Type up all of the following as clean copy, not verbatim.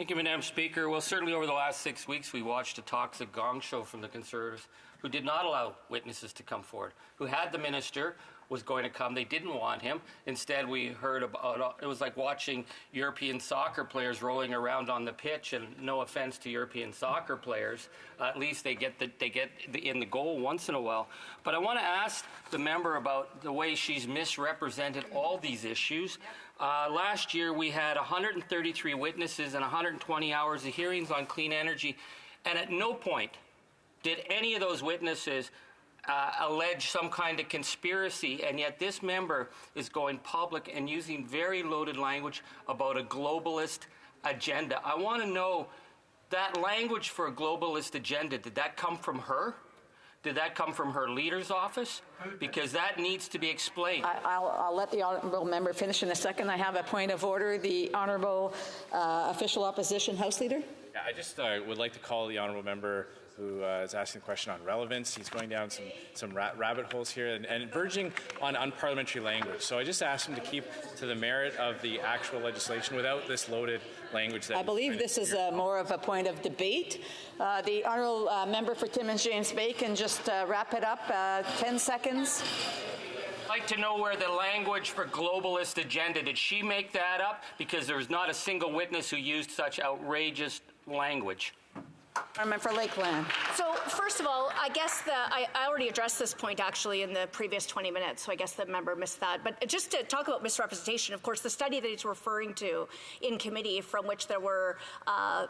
Thank you, Madam Speaker. Well, certainly over the last 6 weeks, we watched a toxic gong show from the Conservatives who did not allow witnesses to come forward, who had the minister, was going to come. They didn't want him. Instead, we heard about it was like watching European soccer players rolling around on the pitch. And no offense to European soccer players, at least they get in the goal once in a while. But I want to ask the member about the way she's misrepresented all these issues. Last year, we had 133 witnesses and 120 hours of hearings on clean energy, and at no point did any of those witnesses allege some kind of conspiracy, and yet this member is going public and using very loaded language about a globalist agenda. I want to know, that language for a globalist agenda, did that come from her? Did that come from her leader's office? Because that needs to be explained. I'll let the honourable member finish in a second. I have a point of order. The honourable official opposition House Leader. Yeah, I just would like to call the honourable member who is asking the question on relevance. He's going down some rabbit holes here and verging on unparliamentary language. So I just asked him to keep to the merit of the actual legislation without this loaded language. That I believe this is more of a point of debate. The honourable member for Timmins James Bay can just wrap it up. 10 seconds. I'd like to know where the language for globalist agenda, did she make that up? Because there was not a single witness who used such outrageous language. For Lakeland. So first of all, I guess I already addressed this point actually in the previous 20 minutes, so I guess the member missed that. But just to talk about misrepresentation, of course, the study that he's referring to in committee, from which there were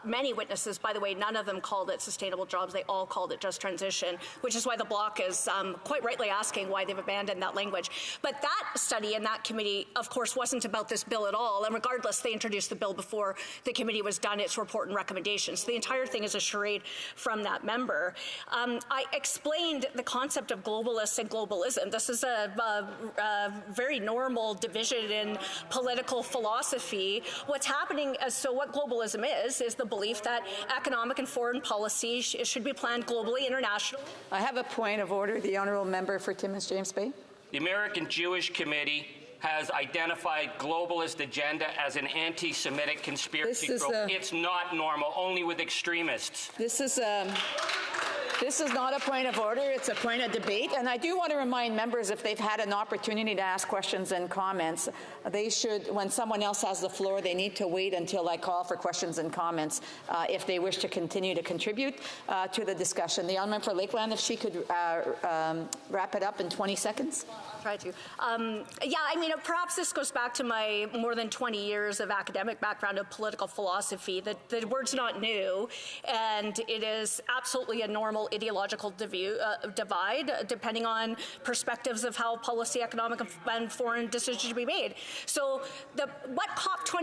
many witnesses, by the way, none of them called it sustainable jobs, they all called it just transition, which is why the Bloc is quite rightly asking why they've abandoned that language. But that study in that committee, of course, wasn't about this bill at all, and regardless, they introduced the bill before the committee was done its report and recommendations. So the entire thing is a charade from that member. I explained the concept of globalists and globalism. This is a very normal division in political philosophy. What's happening, so what globalism is the belief that economic and foreign policy should be planned globally, internationally. I have a point of order. The honourable member for Timmins James Bay. The American Jewish Committee has identified globalist agenda as an anti-Semitic conspiracy group. It's not normal, only with extremists. This is not a point of order, it's a point of debate. And I do want to remind members, if they've had an opportunity to ask questions and comments, they should, when someone else has the floor, they need to wait until I call for questions and comments if they wish to continue to contribute to the discussion. The honourable for Lakeland, if she could wrap it up in 20 seconds. Try to. Yeah, I mean, perhaps this goes back to my more than 20 years of academic background of political philosophy. The word's not new, and it is absolutely a normal ideological divide, depending on perspectives of how policy, economic, and foreign decisions should be made. So what COP20